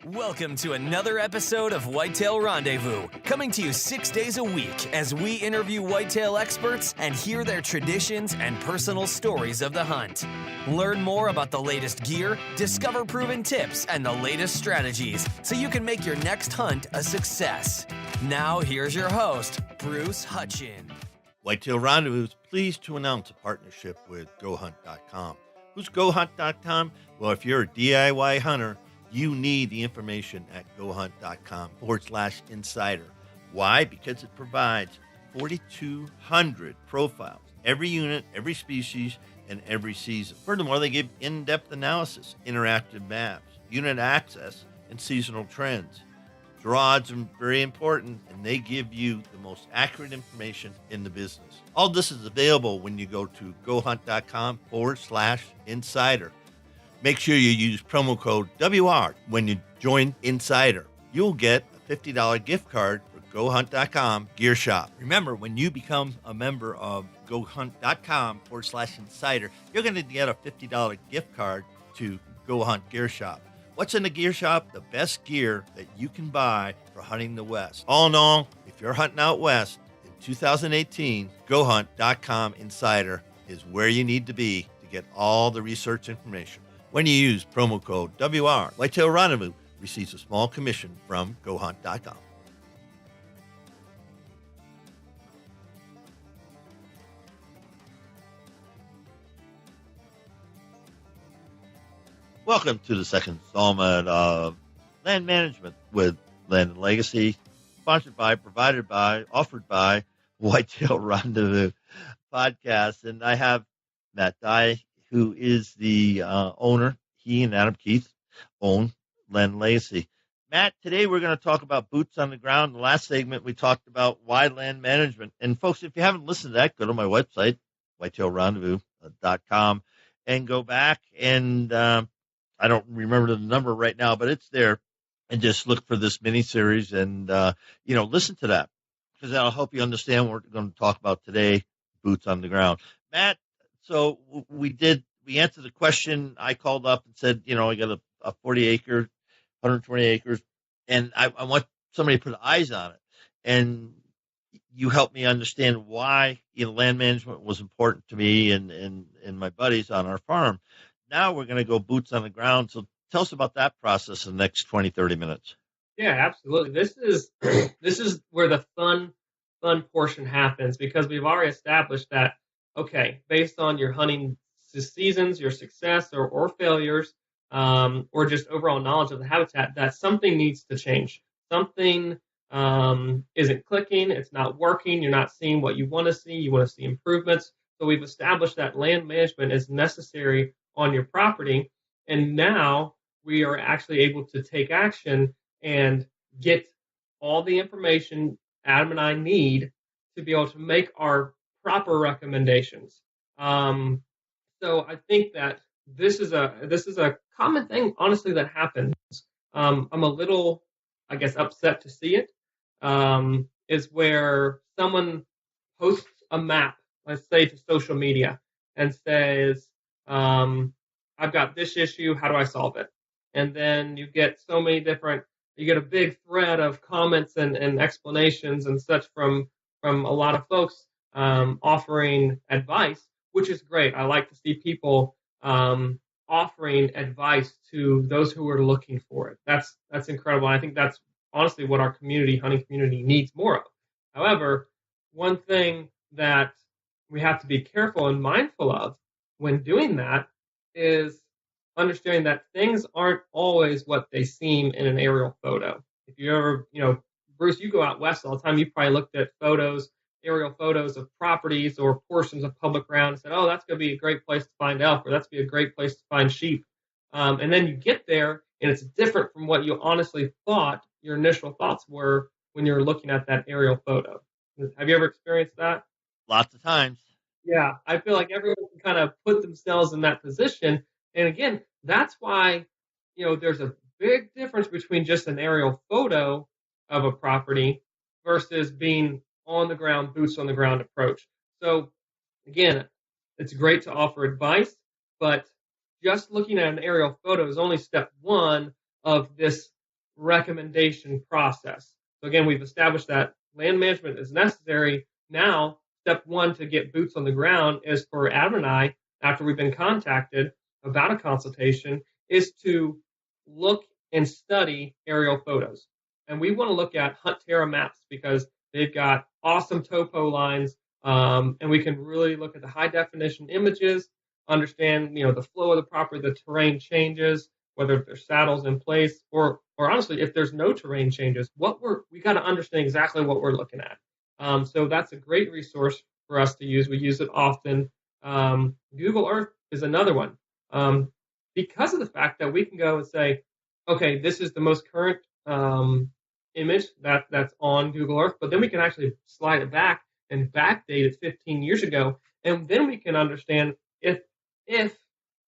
Welcome to another episode of Whitetail Rendezvous, coming to you 6 days a week as we interview whitetail experts and hear their traditions and personal stories of the hunt. Learn more about the latest gear, discover proven tips, and the latest strategies so you can make your next hunt a success. Now, here's your host, Bruce Hutchin. Whitetail Rendezvous is pleased to announce a partnership with GoHunt.com. Who's GoHunt.com? Well, if you're a DIY hunter, you need the information at GoHunt.com/insider. Why? Because it provides 4,200 profiles, every unit, every species, and every season. Furthermore, they give in-depth analysis, interactive maps, unit access, and seasonal trends. Draws are very important, and they give you the most accurate information in the business. All this is available when you go to GoHunt.com/insider. Make sure you use promo code WR when you join Insider. You'll get a $50 gift card for GoHunt.com Gear Shop. Remember, when you become a member of GoHunt.com/insider, you're going to get a $50 gift card to Go Hunt Gear Shop. What's in the gear shop? The best gear that you can buy for hunting the West. All in all, if you're hunting out West in 2018, GoHunt.com/insider is where you need to be to get all the research information. When you use promo code WR, Whitetail Rendezvous receives a small commission from GoHunt.com. Welcome to the second installment of Land Management with Land and Legacy, sponsored by, provided by, offered by Whitetail Rendezvous podcast. And I have Matt Dye, who is the owner. He and Adam Keith own Land and Legacy. Matt, today we're going to talk about boots on the ground. In the last segment, we talked about why land management. And folks, if you haven't listened to that, go to my website, whitetailrendezvous.com, and go back and I don't remember the number right now, but it's there. And just look for this mini series and, listen to that because that'll help you understand what we're going to talk about today, boots on the ground. Matt, so we answered the question. I called up and said, I got a 40-acre, 120 acres, and I want somebody to put eyes on it. And you helped me understand why, land management was important to me and my buddies on our farm. Now we're going to go boots on the ground. So tell us about that process in the next 20, 30 minutes. Yeah, absolutely. This is where the fun portion happens because we've already established that, okay, based on your hunting seasons, your success or failures, or just overall knowledge of the habitat, that something needs to change. Something isn't clicking. It's not working. You're not seeing what you want to see. You want to see improvements. So we've established that land management is necessary on your property. And now we are actually able to take action and get all the information Adam and I need to be able to make our proper recommendations. So I think that this is a common thing, honestly, that happens. I'm a little, I guess, upset to see it, is where someone posts a map, let's say to social media, and says, I've got this issue, how do I solve it? And then you get a big thread of comments and explanations and such from a lot of folks offering advice, which is great. I like to see people offering advice to those who are looking for it. That's incredible. I think that's honestly what our hunting community needs more of. However, one thing that we have to be careful and mindful of when doing that is understanding that things aren't always what they seem in an aerial photo. If you ever, Bruce, you go out west all the time, you probably looked at aerial photos of properties or portions of public ground and said, oh, that's going to be a great place to find elk, or that's going to be a great place to find sheep. And then you get there and it's different from what you honestly thought your initial thoughts were when you're looking at that aerial photo. Have you ever experienced that? Lots of times. Yeah, I feel like everyone can kind of put themselves in that position. And again, that's why, there's a big difference between just an aerial photo of a property versus being on the ground, boots on the ground approach. So again, it's great to offer advice, but just looking at an aerial photo is only step one of this recommendation process. So again, we've established that land management is necessary. Now, step one to get boots on the ground is for Adam and I, after we've been contacted about a consultation, is to look and study aerial photos. And we want to look at Hunt Terra maps because they've got awesome topo lines, and we can really look at the high definition images, understand the flow of the property, the terrain changes, whether there's saddles in place, or honestly, if there's no terrain changes, we got to understand exactly what we're looking at. So that's a great resource for us to use. We use it often. Google Earth is another one, because of the fact that we can go and say, okay, this is the most current image that's on Google Earth, but then we can actually slide it back and backdate it 15 years ago, and then we can understand if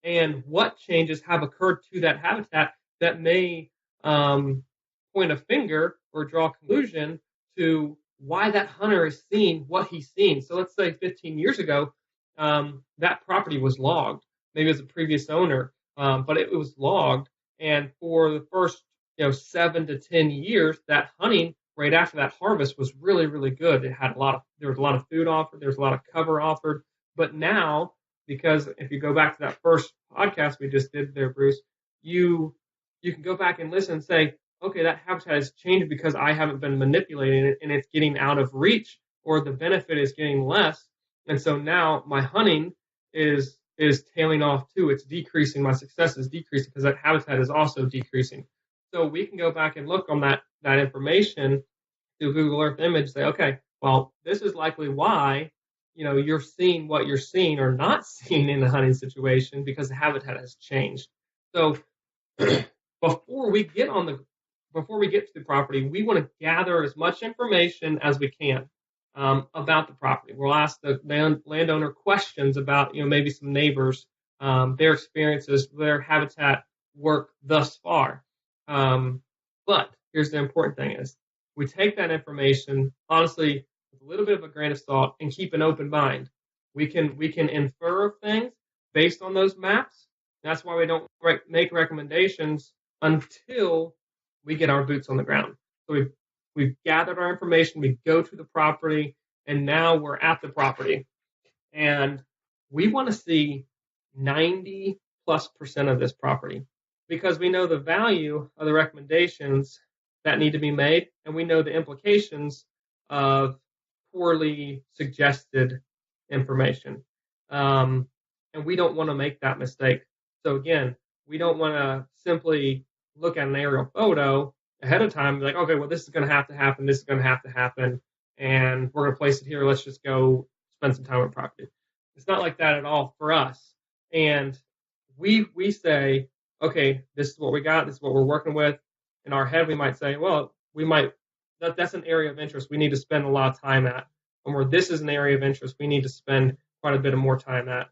and what changes have occurred to that habitat that may point a finger or draw a conclusion to why that hunter is seeing what he's seeing. So let's say 15 years ago, that property was logged. Maybe it was a previous owner, but it was logged. And for the first 7 to 10 years, that hunting right after that harvest was really, really good. There was a lot of food offered, there was a lot of cover offered. But now, because if you go back to that first podcast we just did there, Bruce, you can go back and listen and say, okay, that habitat has changed because I haven't been manipulating it and it's getting out of reach, or the benefit is getting less. And so now my hunting is tailing off too. It's decreasing. My success is decreasing because that habitat is also decreasing. So we can go back and look on that information through Google Earth image, say, okay, well, this is likely why you're seeing what you're seeing or not seeing in the hunting situation because the habitat has changed. So before we get to the property, we want to gather as much information as we can about the property. We'll ask the landowner questions about maybe some neighbors, their experiences, their habitat work thus far. But here's the important thing: is we take that information honestly with a little bit of a grain of salt and keep an open mind. We can infer things based on those maps. That's why we don't make recommendations until we get our boots on the ground. So we've gathered our information, we go to the property, and now we're at the property. And we want to see 90+% of this property because we know the value of the recommendations that need to be made, and we know the implications of poorly suggested information. And we don't want to make that mistake. So again, we don't want to simply look at an aerial photo ahead of time and be like, okay, well, this is going to have to happen, this is going to have to happen, and we're going to place it here. Let's just go spend some time on property. It's not like that at all for us. And we say, okay, this is what we got, this is what we're working with. In our head, we might say, well, that's an area of interest we need to spend a lot of time at. And where this is an area of interest, we need to spend quite a bit of more time at.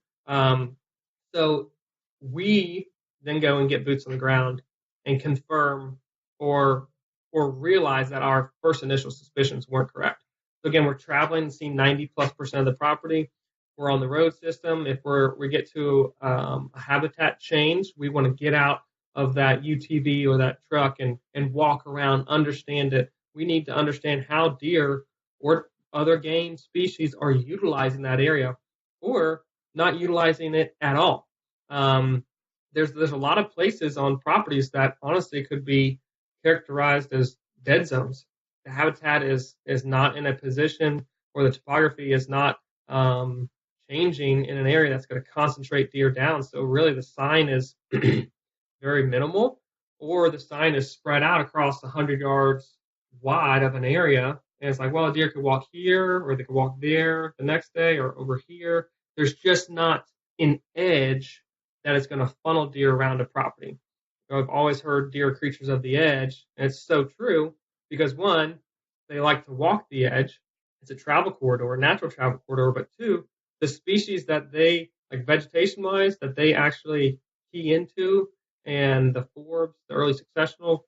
So we then go and get boots on the ground and confirm or realize that our first initial suspicions weren't correct. So again, we're traveling and seeing 90+% of the property. We're on the road system. If we get to a habitat change, we want to get out of that UTV or that truck and walk around, understand it. We need to understand how deer or other game species are utilizing that area or not utilizing it at all. There's a lot of places on properties that honestly could be characterized as dead zones. The habitat is not in a position, or the topography is not changing in an area that's going to concentrate deer down. So really the sign is very minimal, or the sign is spread out across 100 yards wide of an area. And it's like, well, a deer could walk here, or they could walk there the next day, or over here. There's just not an edge that is going to funnel deer around a property. I've always heard deer creatures of the edge, and it's so true because one, they like to walk the edge. It's a travel corridor, a natural travel corridor, but two, the species that they, like vegetation-wise, that they actually key into, and the forbs, the early successional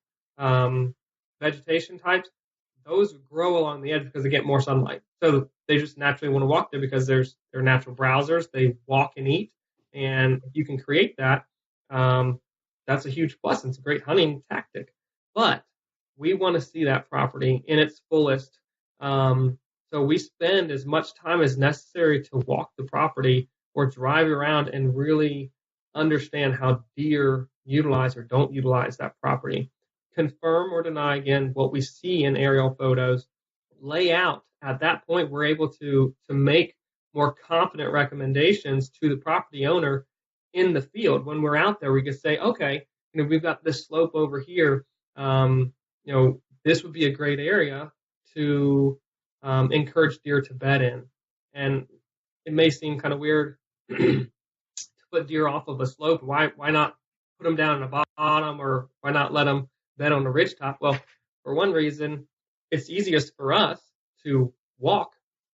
vegetation types, those grow along the edge because they get more sunlight. So they just naturally want to walk there because they're natural browsers. They walk and eat, and if you can create that, that's a huge plus. It's a great hunting tactic. But we want to see that property in its fullest. So we spend as much time as necessary to walk the property or drive around and really understand how deer utilize or don't utilize that property. Confirm or deny, again, what we see in aerial photos. Lay out. At that point, we're able to make more confident recommendations to the property owner in the field. When we're out there, we can say, okay, we've got this slope over here. This would be a great area to encourage deer to bed in. And it may seem kind of weird to put deer off of a slope. Why not put them down in the bottom, or why not let them bed on the ridgetop? Well, for one reason, it's easiest for us to walk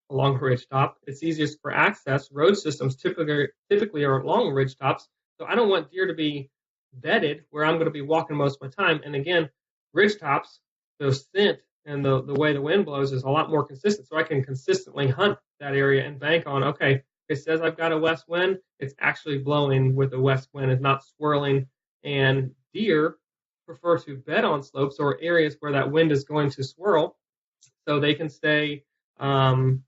along a ridgetop. It's easiest for access. Road systems typically are along ridgetops. So I don't want deer to be bedded where I'm going to be walking most of my time. And again, ridgetops, the scent and the way the wind blows is a lot more consistent. So I can consistently hunt that area and bank on, okay, it says I've got a west wind. It's actually blowing with a west wind. It's not swirling. And deer prefer to bed on slopes or areas where that wind is going to swirl, so they can stay, they're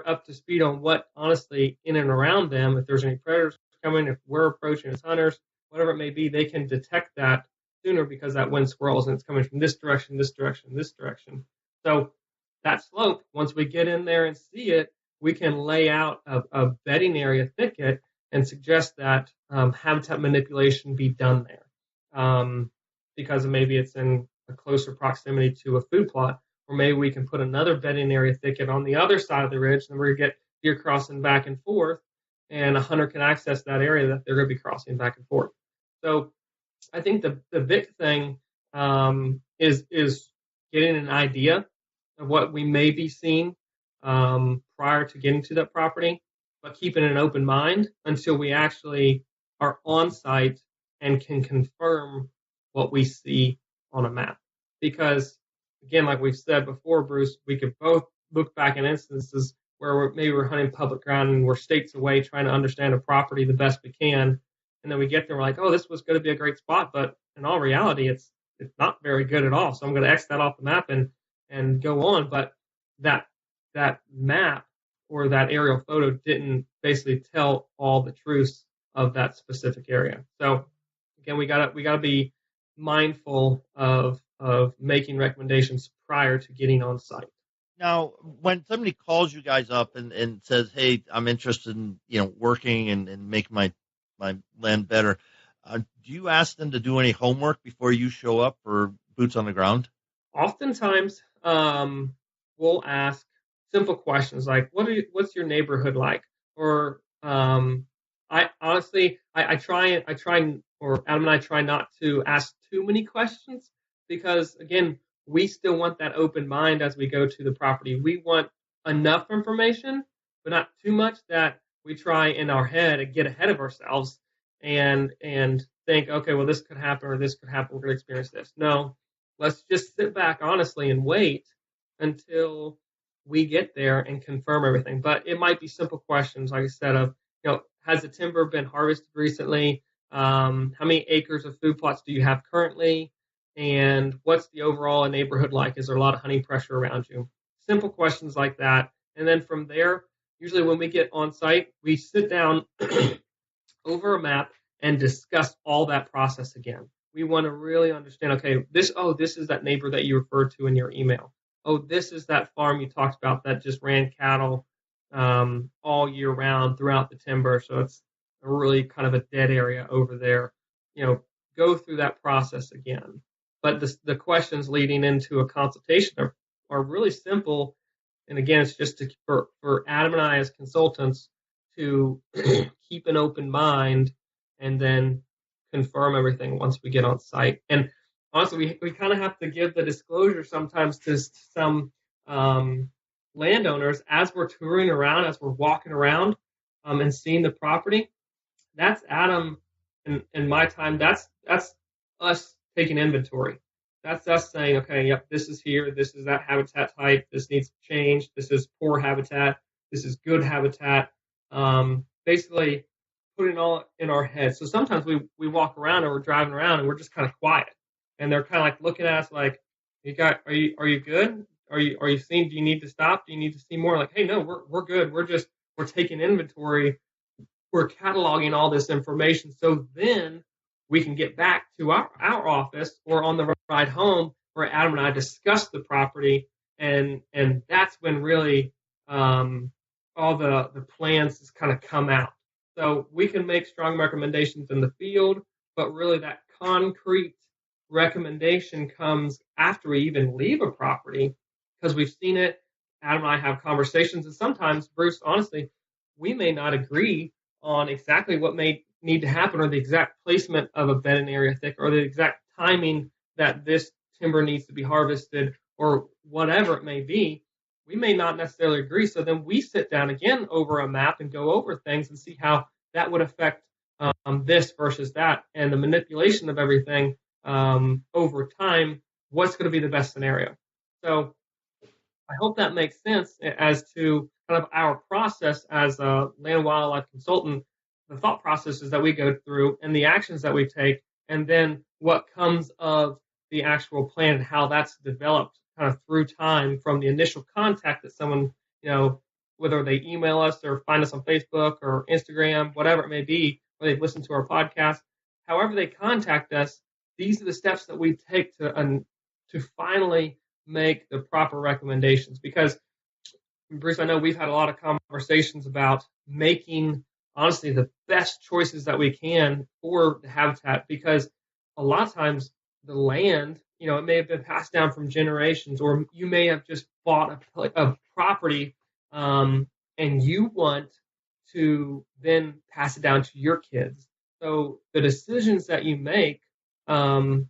up to speed on what honestly in and around them. If there's any predators coming, if we're approaching as hunters, whatever it may be, they can detect that sooner because that wind swirls and it's coming from this direction, this direction, this direction. So that slope, once we get in there and see it, we can lay out a bedding area thicket and suggest that habitat manipulation be done there, because maybe it's in a closer proximity to a food plot, or maybe we can put another bedding area thicket on the other side of the ridge, and we're going to get deer crossing back and forth, and a hunter can access that area that they're going to be crossing back and forth. So I think the big thing is getting an idea of what we may be seeing prior to getting to that property, but keeping an open mind until we actually are on site and can confirm what we see on a map. Because, again, like we've said before, Bruce, we could both look back in instances where maybe we're hunting public ground and we're states away trying to understand a property the best we can. And then we get there, we're like, oh, this was going to be a great spot. But in all reality, it's not very good at all. So I'm going to X that off the map and go on. But that map or that aerial photo didn't basically tell all the truths of that specific area. So again, we gotta be mindful of making recommendations prior to getting on site. Now, when somebody calls you guys up and says, hey, I'm interested in working and making my land better, do you ask them to do any homework before you show up, or boots on the ground? Oftentimes, we'll ask simple questions like, what's your neighborhood like? Or I honestly try, or Adam and I try not to ask too many questions, because again, we still want that open mind as we go to the property. We want enough information, but not too much that we try in our head and get ahead of ourselves and think, okay, well, this could happen or this could happen. We're going to experience this. No, let's just sit back honestly and wait until we get there and confirm everything. But it might be simple questions, like I said, of, has the timber been harvested recently? How many acres of food plots do you have currently? And what's the overall neighborhood like? Is there a lot of hunting pressure around you? Simple questions like that. And then from there, usually when we get on site, we sit down over a map and discuss all that process again. We want to really understand, okay, this is that neighbor that you referred to in your email. Oh, this is that farm you talked about that just ran cattle all year round throughout the timber. So it's a really kind of a dead area over there. Go through that process again. But the questions leading into a consultation are really simple. And again, it's just for Adam and I as consultants to keep an open mind and then confirm everything once we get on site. And honestly, we kind of have to give the disclosure sometimes to some landowners as we're touring around, as we're walking around and seeing the property. That's Adam and my time. That's us taking inventory. That's us saying, okay, yep, this is here, this is that habitat type, this needs to change, this is poor habitat, this is good habitat. Basically putting it all in our heads. So sometimes we walk around or we're driving around and we're just kind of quiet. and they're kind of like looking at us like, are you good? Are you seeing, do you need to stop? Do you need to see more? Like, hey, no, we're good. We're taking inventory. We're cataloging all this information. So then we can get back to our office or on the ride home where Adam and I discuss the property. And that's when really all the plans just kind of come out. So we can make strong recommendations in the field, but really that concrete recommendation comes after we even leave a property because we've seen it. Adam and I have conversations, and sometimes, Bruce, honestly, we may not agree on exactly what may need to happen or the exact placement of a bed and area thick or the exact timing that this timber needs to be harvested or whatever it may be. We may not necessarily agree. So then we sit down again over a map and go over things and see how that would affect this versus that and the manipulation of everything over time. What's going to be the best scenario? So I hope that makes sense as to kind of our process as a land and wildlife consultant, the thought processes that we go through and the actions that we take, and then what comes of the actual plan and how that's developed kind of through time from the initial contact that someone, whether they email us or find us on Facebook or Instagram, whatever it may be, or they've listened to our podcast, however they contact us, these are the steps that we take to finally make the proper recommendations. Because, Bruce, I know we've had a lot of conversations about making, honestly, the best choices that we can for the habitat, because a lot of times the land, it may have been passed down from generations, or you may have just bought a property and you want to then pass it down to your kids. So the decisions that you make can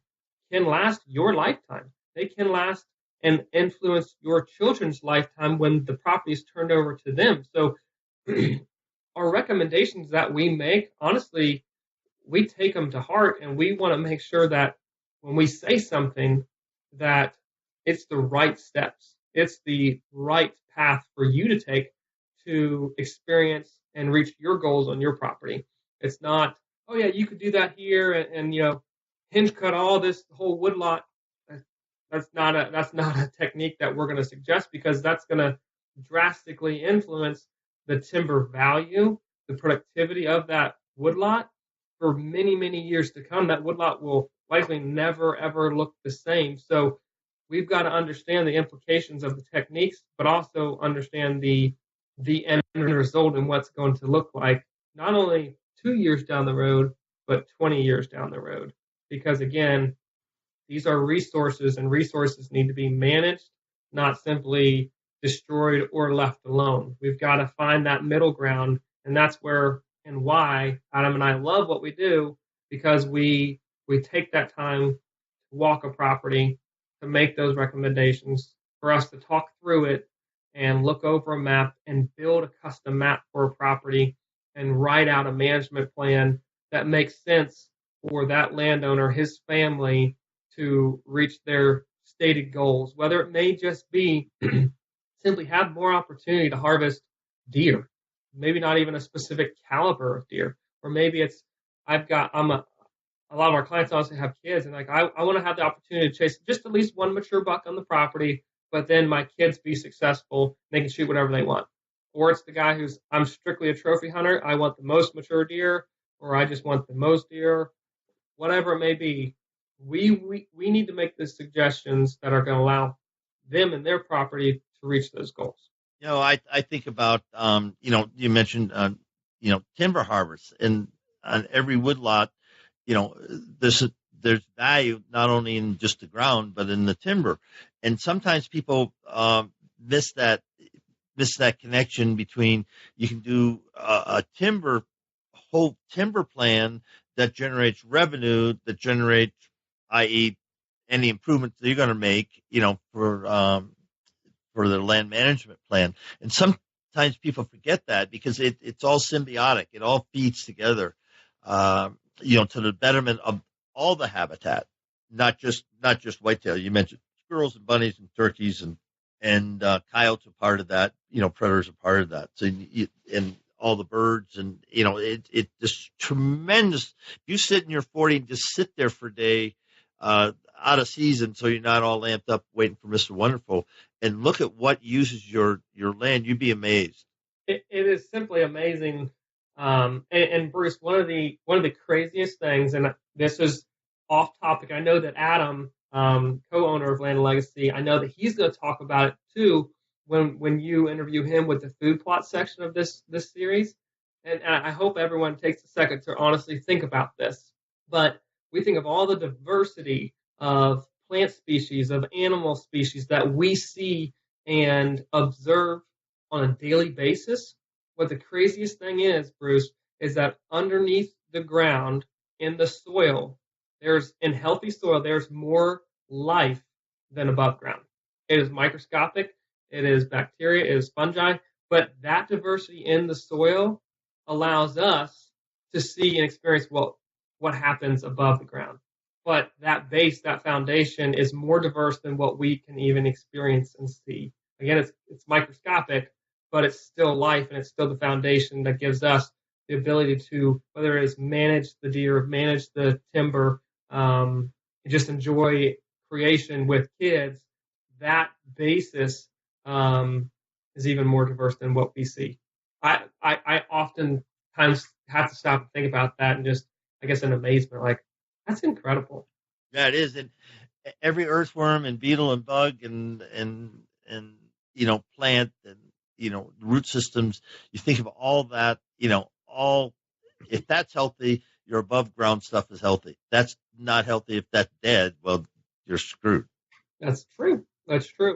last your lifetime. They can last and influence your children's lifetime when the property is turned over to them. So our recommendations that we make, honestly, we take them to heart, and we want to make sure that when we say something, that it's the right steps. It's the right path for you to take to experience and reach your goals on your property. It's not, oh yeah, you could do that here and hinge cut all this whole woodlot. That's not a technique that we're going to suggest, because that's going to drastically influence the timber value, the productivity of that woodlot for many, many years to come. That woodlot will likely never, ever look the same. So we've got to understand the implications of the techniques, but also understand the end result and what's going to look like, not only 2 years down the road, but 20 years down the road. Because again, these are resources, and resources need to be managed, not simply destroyed or left alone. We've got to find that middle ground, and that's where and why Adam and I love what we do, because we take that time to walk a property, to make those recommendations, for us to talk through it and look over a map and build a custom map for a property and write out a management plan that makes sense for that landowner, his family, to reach their stated goals, whether it may just be simply have more opportunity to harvest deer, maybe not even a specific caliber of deer, or maybe it's a lot of our clients also have kids, and like I want to have the opportunity to chase just at least one mature buck on the property, but then my kids be successful, they can shoot whatever they want. Or it's the guy I'm strictly a trophy hunter, I want the most mature deer, or I just want the most deer, whatever it may be. We need to make the suggestions that are going to allow them and their property to reach those goals. I think about, you mentioned, timber harvest, and on every woodlot, there's value not only in just the ground, but in the timber. And sometimes people miss that connection between, you can do a whole timber plan that generates revenue, that generates, i.e., any improvements that you're going to make, for the land management plan. And sometimes people forget that, because it's all symbiotic. It all feeds together, to the betterment of all the habitat, not just whitetail. You mentioned squirrels and bunnies and turkeys and coyotes are part of that. Predators are part of that. So and all the birds, and it's just tremendous. You sit in your 40 and just sit there for a day. out of season, so you're not all amped up waiting for Mr. Wonderful, and look at what uses your land, you'd be amazed. It is simply amazing. And Bruce, one of the craziest things, and this is off topic. I know that Adam, co-owner of Land and Legacy, I know that he's going to talk about it too when you interview him with the food plot section of this series. And I hope everyone takes a second to honestly think about this. But we think of all the diversity of plant species, of animal species that we see and observe on a daily basis. What the craziest thing is, Bruce, is that underneath the ground in the soil, in healthy soil, there's more life than above ground. It is microscopic, it is bacteria, it is fungi, but that diversity in the soil allows us to see and experience what happens above the ground. But that base, that foundation, is more diverse than what we can even experience and see. Again, it's microscopic, but it's still life, and it's still the foundation that gives us the ability to, whether it is manage the deer, manage the timber, just enjoy creation with kids. That basis is even more diverse than what we see. I oftentimes have to stop and think about that, and just, I guess, in amazement, like, that's incredible. Yeah, it is. And every earthworm and beetle and bug and plant and root systems, you think of all that, if that's healthy, your above ground stuff is healthy. That's not healthy. If that's dead, well, you're screwed. That's true.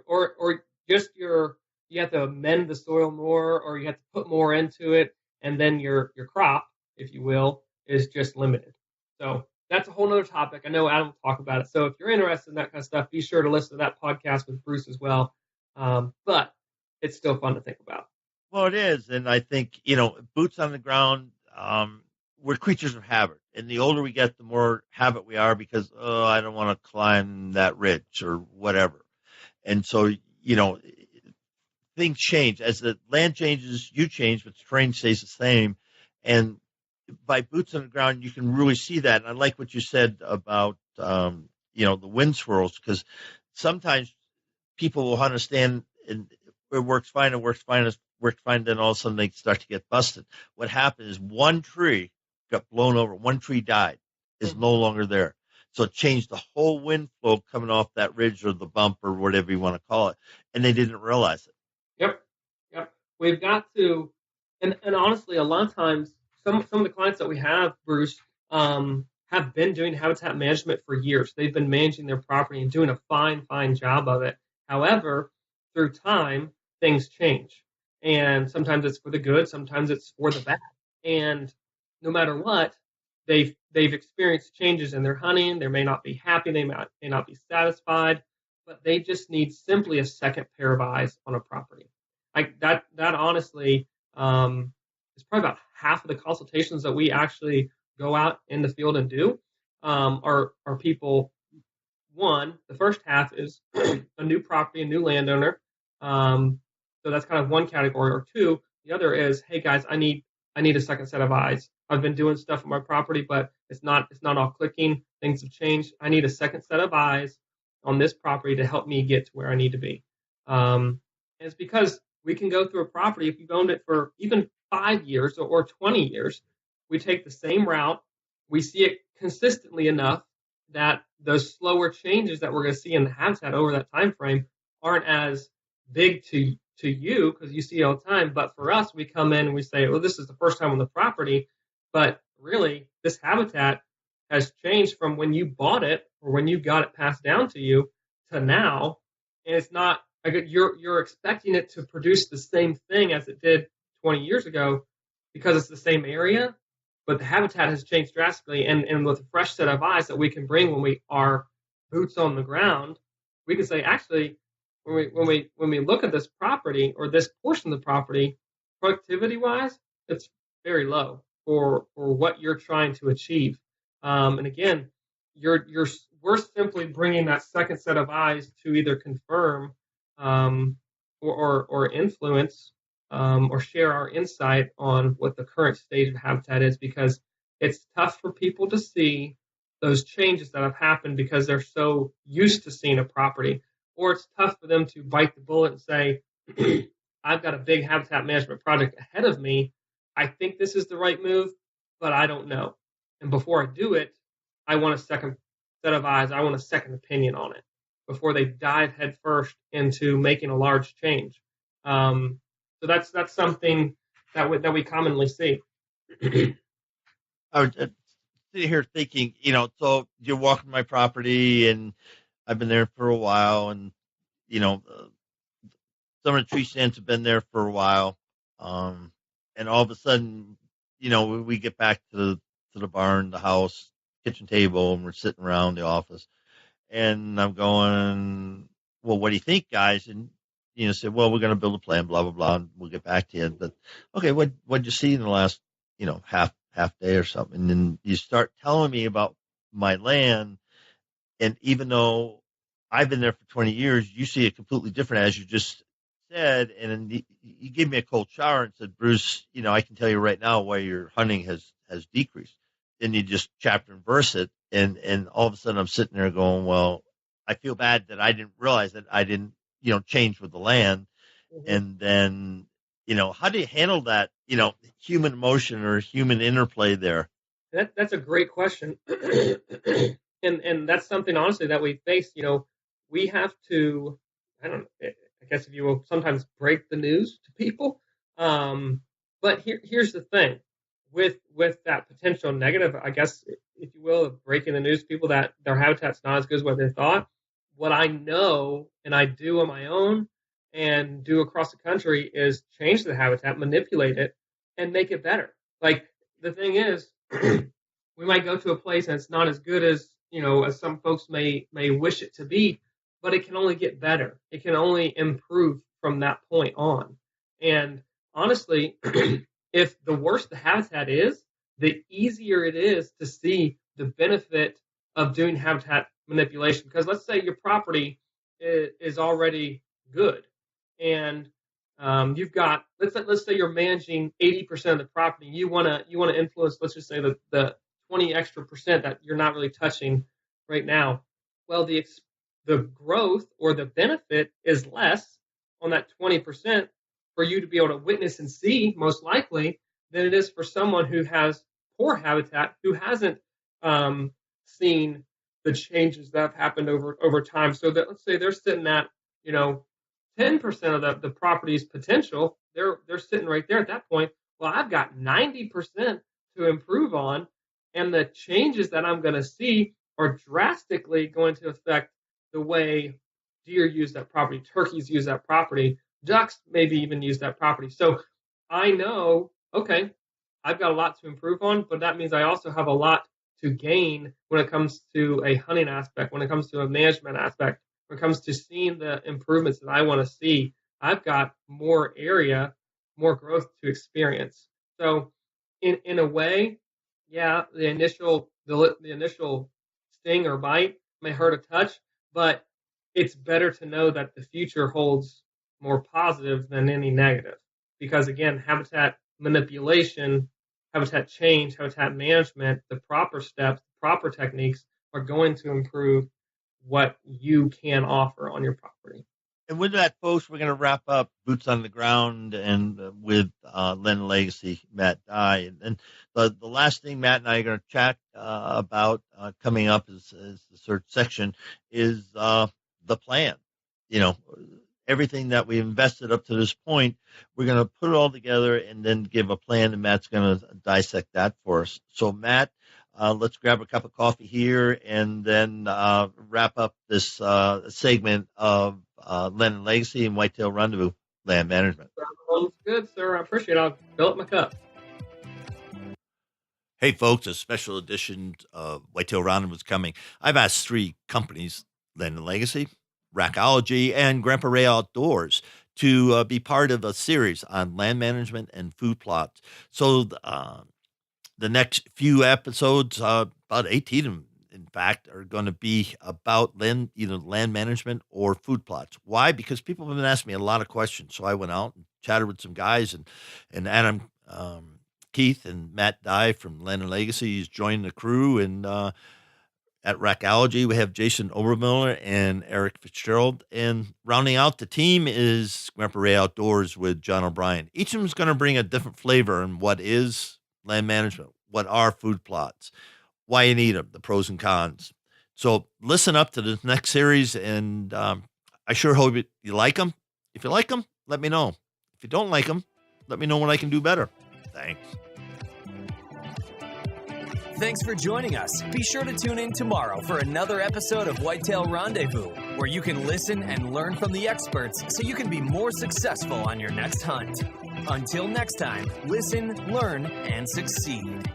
Or just you have to amend the soil more, or you have to put more into it, and then your crop, if you will, is just limited. So that's a whole nother topic. I know Adam will talk about it. So if you're interested in that kind of stuff, be sure to listen to that podcast with Bruce as well. But it's still fun to think about. Well, it is. And I think, boots on the ground, we're creatures of habit. And the older we get, the more habit we are because, I don't want to climb that ridge or whatever. And so, things change. As the land changes, you change, but the terrain stays the same. And by boots on the ground, you can really see that. And I like what you said about, the wind swirls, because sometimes people will understand and it works fine, then all of a sudden they start to get busted. What happened is one tree got blown over, one tree died, is no longer there. So it changed the whole wind flow coming off that ridge or the bump or whatever you want to call it, and they didn't realize it. Yep. We've got to, and honestly, a lot of times, some of the clients that we have, Bruce, have been doing habitat management for years. They've been managing their property and doing a fine job of it. However, through time, things change. And sometimes it's for the good, sometimes it's for the bad. And no matter what, they've experienced changes in their hunting. They may not be happy, they may not be satisfied, but they just need simply a second pair of eyes on a property. Like that honestly is probably about half of the consultations that we actually go out in the field and do are people. One, the first half is a new property, a new landowner. So that's kind of one category. Or two, the other is, hey guys, I need a second set of eyes. I've been doing stuff on my property, but it's not all clicking. Things have changed. I need a second set of eyes on this property to help me get to where I need to be. And it's because we can go through a property, if you've owned it for even 5 years or 20 years, we take the same route. We see it consistently enough that those slower changes that we're going to see in the habitat over that time frame aren't as big to you because you see it all the time. But for us, we come in and we say, well, this is the first time on the property, but really this habitat has changed from when you bought it or when you got it passed down to you to now. And it's not like you're expecting it to produce the same thing as it did 20 years ago because it's the same area, but the habitat has changed drastically. And with a fresh set of eyes that we can bring when we are boots on the ground, we can say, actually, when we look at this property or this portion of the property, productivity wise, it's very low for what you're trying to achieve. And again, we're simply bringing that second set of eyes to either confirm or influence or share our insight on what the current state of habitat is, because it's tough for people to see those changes that have happened because they're so used to seeing a property, or it's tough for them to bite the bullet and say, I've got a big habitat management project ahead of me. I think this is the right move, but I don't know. And before I do it, I want a second set of eyes. I want a second opinion on it before they dive headfirst into making a large change. So that's something that we commonly see. I was sitting here thinking, so you're walking my property, and I've been there for a while, and some of the tree stands have been there for a while, and all of a sudden, we get back to the barn, the house, kitchen table, and we're sitting around the office, and I'm going, well, what do you think, guys? And said, well, we're going to build a plan, blah blah blah, and we'll get back to you. But okay, what'd you see in the last half day or something? And then you start telling me about my land, and even though I've been there for 20 years, you see it completely different, as you just said. And then you gave me a cold shower and said, Bruce, I can tell you right now why your hunting has decreased. Then you just chapter and verse it, and all of a sudden I'm sitting there going, well, I feel bad that I didn't realize that I didn't change with the land. Mm-hmm. And then how do you handle that human emotion or human interplay there? That's a great question. And that's something, honestly, that we face. We have to, I guess if you will, sometimes break the news to people. But here's the thing. With that potential negative, I guess, if you will, of breaking the news to people that their habitat's not as good as what they thought, what I know and I do on my own and do across the country is change the habitat, manipulate it, and make it better. Like, the thing is, we might go to a place and it's not as good as as some folks may wish it to be, but it can only get better. It can only improve from that point on. And honestly, if the worse the habitat is, the easier it is to see the benefit of doing habitat manipulation. Because let's say your property is already good, and you've got, let's say you're managing 80% of the property. You want to influence, let's just say the 20 extra percent that you're not really touching right now. Well, the growth or the benefit is less on that 20% for you to be able to witness and see, most likely, than it is for someone who has poor habitat, who hasn't seen the changes that have happened over time. So that, let's say they're sitting at 10% of the property's potential, they're sitting right there at that point. Well, I've got 90% to improve on, and the changes that I'm going to see are drastically going to affect the way deer use that property, turkeys use that property, ducks maybe even use that property. So I know, okay, I've got a lot to improve on, but that means I also have a lot to gain when it comes to a hunting aspect, when it comes to a management aspect, when it comes to seeing the improvements that I want to see. I've got more area, more growth to experience. So in a way, yeah, the initial sting or bite may hurt a touch, but it's better to know that the future holds more positive than any negative. Because again, habitat manipulation, habitat change, habitat management, the proper steps, proper techniques are going to improve what you can offer on your property. And with that, folks, we're going to wrap up Boots on the Ground and with Land Legacy, Matt Dye. And the last thing Matt and I are going to chat about coming up is the third section is the plan. Everything that we invested up to this point, we're going to put it all together and then give a plan, and Matt's going to dissect that for us. So, Matt, let's grab a cup of coffee here and then wrap up this segment of Land and Legacy and Whitetail Rendezvous Land Management. Sounds good, sir. I appreciate it. I'll fill up my cup. Hey, folks, a special edition of Whitetail Rendezvous is coming. I've asked 3 companies, Land and Legacy, Rackology, and Grandpa Ray Outdoors, to be part of a series on land management and food plots. So the next few episodes, about 18 of them, in fact, are going to be about either land management or food plots. Why? Because people have been asking me a lot of questions. So I went out and chatted with some guys, and Adam Keith and Matt Dye from Land and Legacy is joining the crew, and At Rackology, we have Jason Obermiller and Eric Fitzgerald. And rounding out the team is Grandpa Ray Outdoors with John O'Brien. Each of them is going to bring a different flavor in what is land management, what are food plots, why you need them, the pros and cons. So listen up to the next series, and I sure hope you like them. If you like them, let me know. If you don't like them, let me know what I can do better. Thanks. Thanks for joining us. Be sure to tune in tomorrow for another episode of Whitetail Rendezvous, where you can listen and learn from the experts so you can be more successful on your next hunt. Until next time, listen, learn, and succeed.